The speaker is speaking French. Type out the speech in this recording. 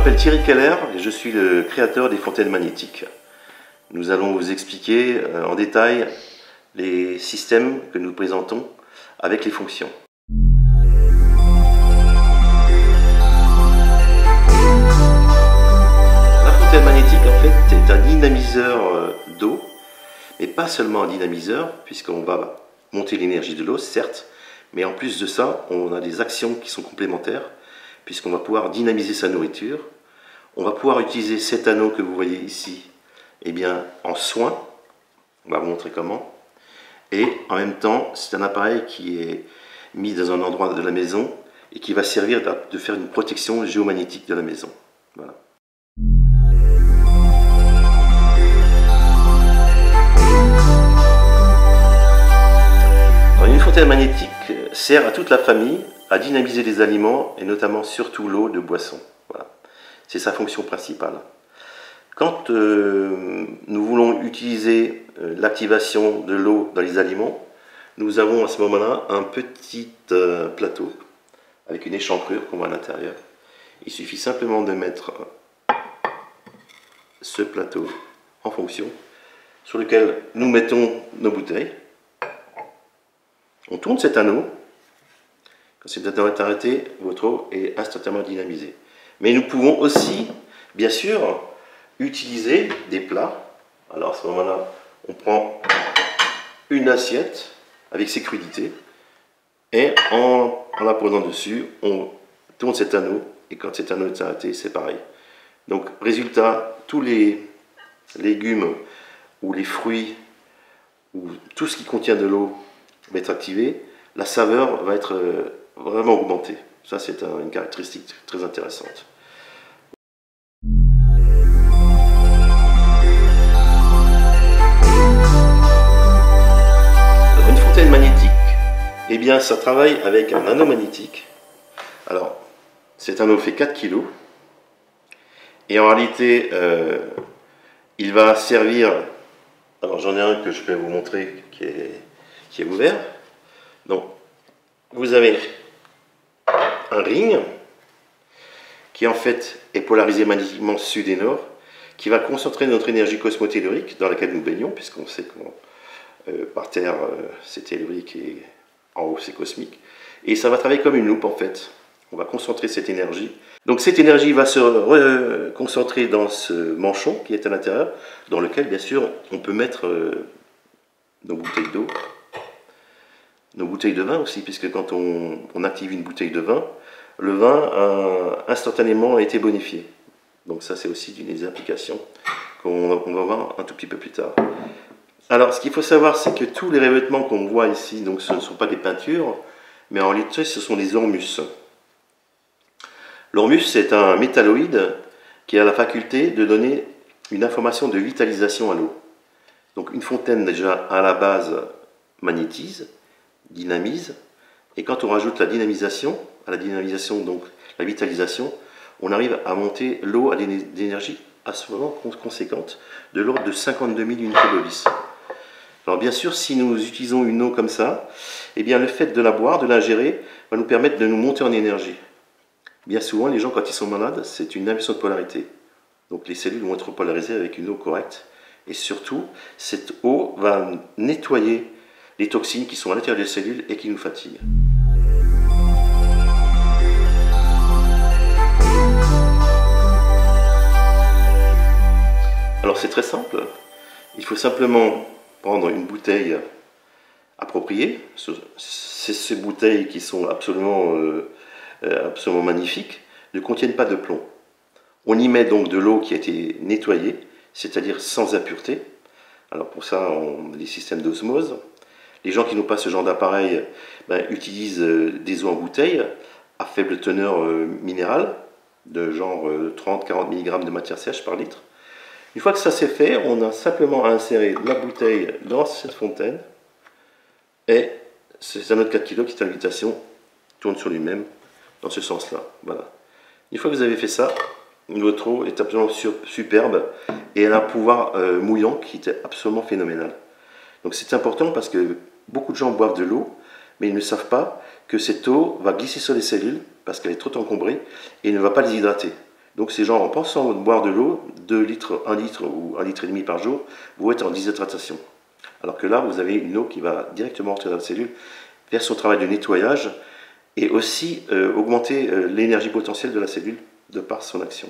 m'appelle Thierry Keller et je suis le créateur des fontaines magnétiques. Nous allons vous expliquer en détail les systèmes que nous présentons avec les fonctions. La fontaine magnétique en fait est un dynamiseur d'eau, mais pas seulement un dynamiseur, puisqu'on va monter l'énergie de l'eau, certes, mais en plus de ça, on a des actions qui sont complémentaires, puisqu'on va pouvoir dynamiser sa nourriture. On va pouvoir utiliser cet anneau que vous voyez ici en soin. On va vous montrer comment. Et en même temps, c'est un appareil qui est mis dans un endroit de la maison et qui va servir de faire une protection géomagnétique de la maison. Voilà. Alors, une fontaine magnétique sert à toute la famille à dynamiser les aliments et notamment surtout l'eau de boisson. Voilà. C'est sa fonction principale. Quand nous voulons utiliser l'activation de l'eau dans les aliments, nous avons à ce moment-là un petit plateau avec une échancrure qu'on voit à l'intérieur. Il suffit simplement de mettre ce plateau en fonction sur lequel nous mettons nos bouteilles. On tourne cet anneau. Quand cet anneau est arrêté, votre eau est instantanément dynamisée. Mais nous pouvons aussi, bien sûr, utiliser des plats. Alors à ce moment-là, on prend une assiette avec ses crudités et en la posant dessus, on tourne cet anneau et quand cet anneau est arrêté, c'est pareil. Donc résultat, tous les légumes ou les fruits ou tout ce qui contient de l'eau va être activé, la saveur va être vraiment augmentée. Ça, c'est une caractéristique très intéressante. Alors, une fontaine magnétique, eh bien, ça travaille avec un anneau magnétique. Alors, cet anneau fait 4 kg. Et en réalité, il va servir... Alors, j'en ai un que je vais vous montrer qui est ouvert. Donc, vous avez un ring qui en fait est polarisé magnétiquement sud et nord, qui va concentrer notre énergie cosmotellurique dans laquelle nous baignons, puisqu'on sait que par terre c'est tellurique et en haut c'est cosmique. Et ça va travailler comme une loupe en fait. On va concentrer cette énergie. Donc cette énergie va se concentrer dans ce manchon qui est à l'intérieur, dans lequel bien sûr on peut mettre nos bouteilles d'eau. Nos bouteilles de vin aussi, puisque quand on active une bouteille de vin, le vin a instantanément été bonifié. Donc ça c'est aussi une des applications qu'on va voir un tout petit peu plus tard. Alors ce qu'il faut savoir, c'est que tous les revêtements qu'on voit ici, donc ce ne sont pas des peintures, mais en réalité ce sont des hormus. L'hormus c'est un métalloïde qui a la faculté de donner une information de vitalisation à l'eau. Donc une fontaine déjà à la base magnétise, dynamise, et quand on rajoute la dynamisation, donc la vitalisation, on arrive à monter l'eau à des énergies absolument conséquentes, de l'ordre de 52 000 unités bovis. Alors bien sûr, si nous utilisons une eau comme ça, eh bien le fait de la boire, de l'ingérer, va nous permettre de nous monter en énergie. Bien souvent, les gens quand ils sont malades, c'est une inversion de polarité. Donc les cellules vont être polarisées avec une eau correcte, et surtout, cette eau va nettoyer les toxines qui sont à l'intérieur des cellules et qui nous fatiguent. Alors c'est très simple, il faut simplement prendre une bouteille appropriée. Ces bouteilles qui sont absolument magnifiques ne contiennent pas de plomb. On y met donc de l'eau qui a été nettoyée, c'est-à-dire sans impureté. Alors pour ça, on a des systèmes d'osmose. Les gens qui n'ont pas ce genre d'appareil utilisent des eaux en bouteille à faible teneur minérale, de genre 30-40 mg de matière sèche par litre. Une fois que ça c'est fait, on a simplement à insérer la bouteille dans cette fontaine et c'est un autre 4 kg qui est à l'invitation, tourne sur lui-même dans ce sens-là. Voilà. Une fois que vous avez fait ça, votre eau est absolument superbe et elle a un pouvoir mouillant qui est absolument phénoménal. Donc c'est important parce que beaucoup de gens boivent de l'eau, mais ils ne savent pas que cette eau va glisser sur les cellules parce qu'elle est trop encombrée et ne va pas les hydrater. Donc ces gens, en pensant boire de l'eau, 2 litres, 1 litre ou 1,5 litre par jour, vous êtes en déshydratation. Alors que là, vous avez une eau qui va directement entrer dans la cellule, faire son travail de nettoyage et aussi augmenter l'énergie potentielle de la cellule de par son action.